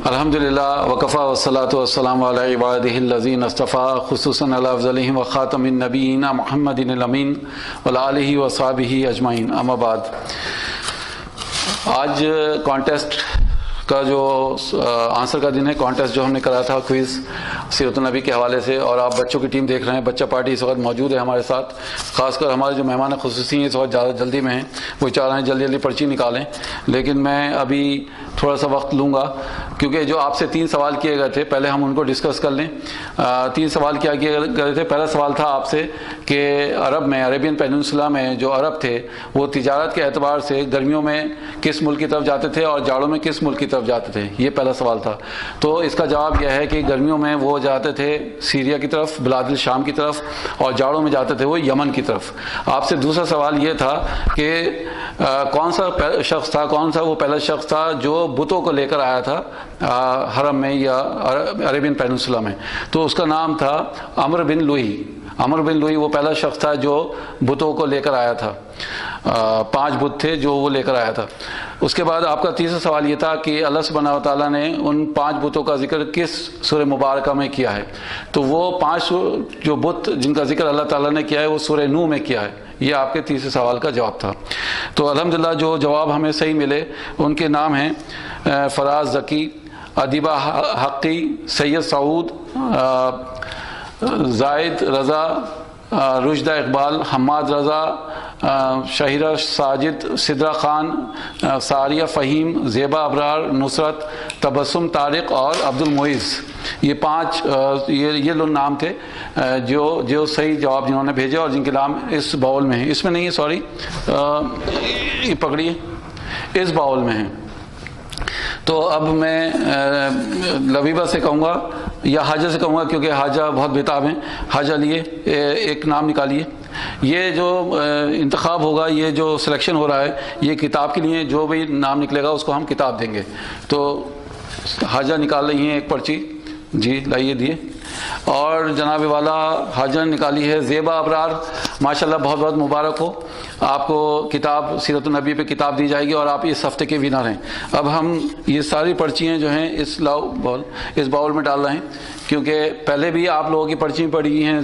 الحمدللہ وکفا والصلاۃ والسلام علی عبادہ الذین اصطفیٰ خصوصاً علی افضلہم وخاتم النبیین محمد الامین وعلی آلہ وصحبہ اجمعین، اما بعد۔ آج کانٹیسٹ کا جو آنسر کا دن ہے، کانٹیسٹ جو ہم نے کرا تھا کوئز سیرت النبی کے حوالے سے، اور آپ بچوں کی ٹیم دیکھ رہے ہیں، بچہ پارٹی اس وقت موجود ہے ہمارے ساتھ۔ خاص کر ہمارے جو مہمان خصوصی ہیں اس وقت زیادہ جلدی میں ہیں، وہ چاہ رہے ہیں جلدی جلدی پرچی نکالیں، لیکن میں ابھی تھوڑا سا وقت لوں گا کیونکہ جو آپ سے 3 سوال کیے گئے تھے پہلے ہم ان کو ڈسکس کر لیں۔ 3 سوال کیا کیے گئے تھے؟ پہلا سوال تھا آپ سے کہ عرب میں، عربین پیننسولا میں جو عرب تھے وہ تجارت کے اعتبار سے گرمیوں میں کس ملک کی طرف جاتے تھے اور جاڑوں میں کس ملک کی طرف جاتے تھے؟ یہ پہلا سوال تھا۔ تو اس کا جواب یہ ہے کہ گرمیوں میں وہ جاتے تھے سیریا کی طرف، بلاد الشام کی طرف، اور جاڑوں میں جاتے تھے وہ یمن کی طرف۔ آپ سے دوسرا سوال یہ تھا کہ کون سا شخص تھا، کون سا وہ پہلا شخص تھا جو بتوں کو لے کر آیا تھا حرم میں یا عربین پیننسولا میں؟ تو اس کا نام تھا عمرو بن لوئی۔ عمرو بن لوئی وہ پہلا شخص تھا جو بتوں کو لے کر آیا تھا۔ 5 بت تھے جو وہ لے کر آیا تھا۔ اس کے بعد آپ کا تیسرا سوال یہ تھا کہ اللہ سبحانہ و تعالیٰ نے ان 5 بتوں کا ذکر کس سورہ مبارکہ میں کیا ہے؟ تو وہ 5 جو بت جن کا ذکر اللہ تعالیٰ نے کیا ہے وہ سورہ نوح میں کیا ہے۔ یہ آپ کے تیسرے سوال کا جواب تھا۔ تو الحمدللہ جو جواب ہمیں صحیح ملے ان کے نام ہیں فراز ذکی، ادیبہ حقی، سید سعود، زائد رضا، رشدہ اقبال، حماد رضا، شہیرہ ساجد، سدرہ خان، ساریہ فہیم، زیبا ابرار، نصرت، تبسم طارق اور عبد المعیز۔ یہ 5 یہ لوگ نام تھے جو صحیح جواب جنہوں نے بھیجے اور جن کے نام اس باؤل میں ہیں۔ اس میں نہیں ہے، سوری، یہ پکڑیے، اس باؤل میں ہیں۔ تو اب میں لبیبہ سے کہوں گا یا حاجہ سے کہوں گا کیونکہ حاجہ بہت بےتاب ہیں۔ حاجہ لیے ایک نام نکالیے۔ یہ جو انتخاب ہوگا، یہ جو سلیکشن ہو رہا ہے، یہ کتاب کے لیے، جو بھی نام نکلے گا اس کو ہم کتاب دیں گے۔ تو حاجہ نکال رہی ہیں ایک پرچی، جی لائیے دیے۔ اور جناب والا حاجہ نے نکالی ہے زیبا ابرار۔ ماشاءاللہ بہت بہت مبارک ہو، آپ کو کتاب سیرت النبی پہ کتاب دی جائے گی اور آپ اس ہفتے کے ونر ہیں۔ اب ہم یہ ساری پرچیاں جو ہیں اس باؤل میں ڈال رہے ہیں کیونکہ پہلے بھی آپ لوگوں کی پرچی پڑھی ہوئی ہیں،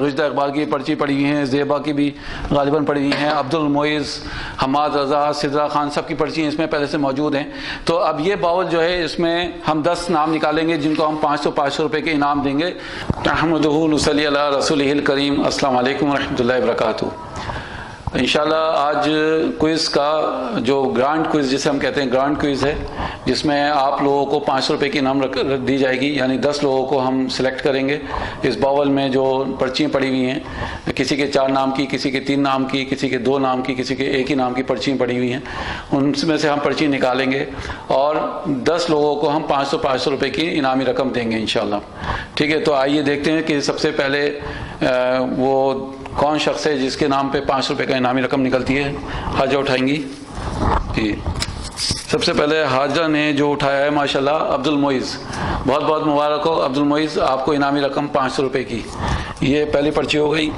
رشدہ اقبال کی پرچی پڑھی ہوئی ہیں، زیبا کی بھی غالباً پڑھی ہوئی ہیں، عبد المعیز، حماد رضا، سدرہ خان، سب کی پرچی اس میں پہلے سے موجود ہیں۔ تو اب یہ باؤل جو ہے اس میں ہم 10 نام نکالیں گے جن کو ہم 500 روپے کے انعام دیں گے۔ احمدہ نصلی علی رسولہ الکریم۔ السلام علیکم ورحمۃ اللہ وبرکاتہ۔ انشاءاللہ آج کوئز کا جو گرانڈ کوئز جسے ہم کہتے ہیں، گرانڈ کوئز ہے جس میں آپ لوگوں کو 500 روپے کی انعام دی جائے گی، یعنی 10 لوگوں کو ہم سلیکٹ کریں گے۔ اس باول میں جو پرچیاں پڑی ہوئی ہیں، کسی کے 4 نام کی، کسی کے 3 نام کی، کسی کے 2 نام کی، کسی کے 1 ہی نام کی پرچیاں پڑی ہوئی ہیں، ان میں سے ہم پرچی نکالیں گے اور 10 لوگوں کو ہم 500 روپے کی انعامی رقم دیں گے انشاءاللہ۔ ٹھیک ہے، تو آئیے دیکھتے ہیں کہ سب سے پہلے وہ کون شخص ہے جس کے نام پہ 500 روپے کا انعامی رقم نکلتی ہے۔ حاجہ اٹھائیں گی جی۔ سب سے پہلے حاجہ نے جو اٹھایا ہے ماشاءاللہ عبد المعیز، بہت بہت مبارک ہو عبد المعیز، آپ کو انعامی رقم 500 روپے کی۔ یہ پہلی پرچی ہو گئی۔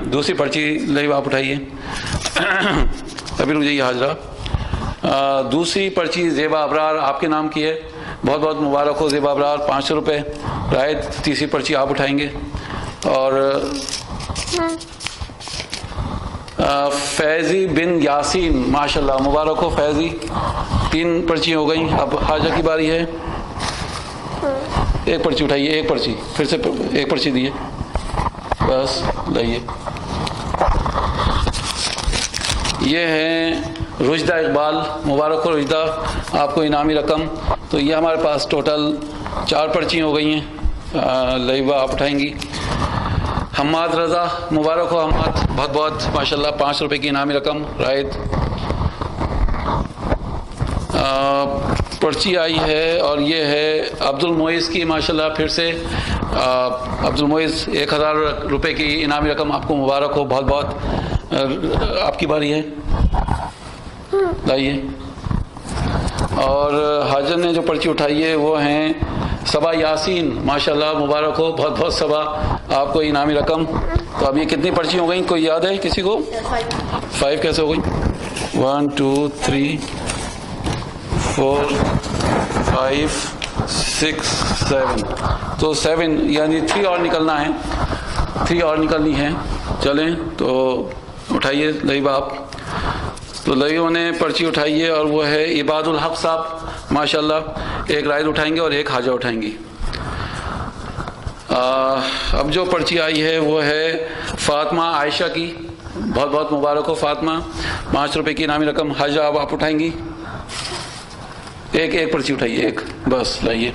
دوسری پرچی لئی آپ اٹھائیے، ابھی رک جائیے حاجرہ۔ دوسری پرچی زیبا ابرار آپ کے نام کی ہے، بہت بہت مبارک ہو زیبا ابرار، 500 روپے۔ رائد تیسری پرچی آپ اٹھائیں گے۔ اور فیضی بن یاسین، ماشاءاللہ مبارک ہو فیضی، 3 پرچی ہو گئیں۔ اب حاجہ کی باری ہے، ایک پرچی اٹھائیے، ایک پرچی، پھر سے ایک پرچی دیے، بس لائیے۔ یہ ہیں رشدہ اقبال، مبارک ہو رشدہ، آپ کو انعامی رقم۔ تو یہ ہمارے پاس ٹوٹل 4 پرچی ہو گئی ہیں، لائبہ آپ اٹھائیں گی۔ حماد رضا، مبارک ہو حماد، بہت بہت ماشاءاللہ 500 روپے کی انعامی رقم۔ رائد پرچی آئی ہے اور یہ ہے عبد المعیز کی، ماشاءاللہ پھر سے عبد المعیز 1000 روپے کی انعامی رقم آپ کو مبارک ہو، بہت بہت۔ آپ کی باری ہے، لائیے۔ اور حاجر نے جو پرچی اٹھائی ہے وہ ہیں صبا یاسین، ماشاءاللہ مبارک ہو، بہت بہت صبا، آپ کو انعامی رقم۔ تو اب یہ کتنی پرچی ہو گئیں، کوئی یاد ہے کسی کو؟ 5 کیسے ہو گئی؟ 1 2 3 4 5 6 7 تو 7 یعنی 3 اور نکلنا ہے, 3 اور نکلنی ہے. چلیں تو اٹھائیے لئیب آپ. تو لئیوں نے پرچی اٹھائی ہے اور وہ ہے عباد الحق صاحب, ماشاءاللہ. ایک رائل اٹھائیں گے اور ایک حاجہ اٹھائیں گی. اب جو پرچی آئی ہے وہ ہے فاطمہ عائشہ کی. بہت بہت مبارک ہو فاطمہ. 5 روپے کی انعامی رقم. حاجہ اب آپ اٹھائیں گی. ایک پرچی اٹھائیے, ایک بس لائیے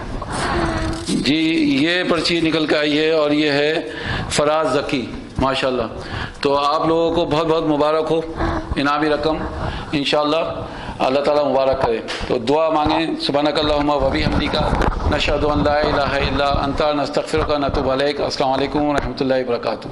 جی. یہ پرچی نکل کے آئی ہے اور یہ ہے فراز ذکی, ماشاءاللہ. تو آپ لوگوں کو بہت بہت مبارک ہو. انعامی رقم انشاءاللہ اللہ تعالیٰ مبارک کرے. تو دعا مانگیں. سبحانک اللہم و بحمدک نشہد ان لا الہ الا انت نستغفرک ونتوب الیک. السلام علیکم ورحمۃ اللہ وبرکاتہ.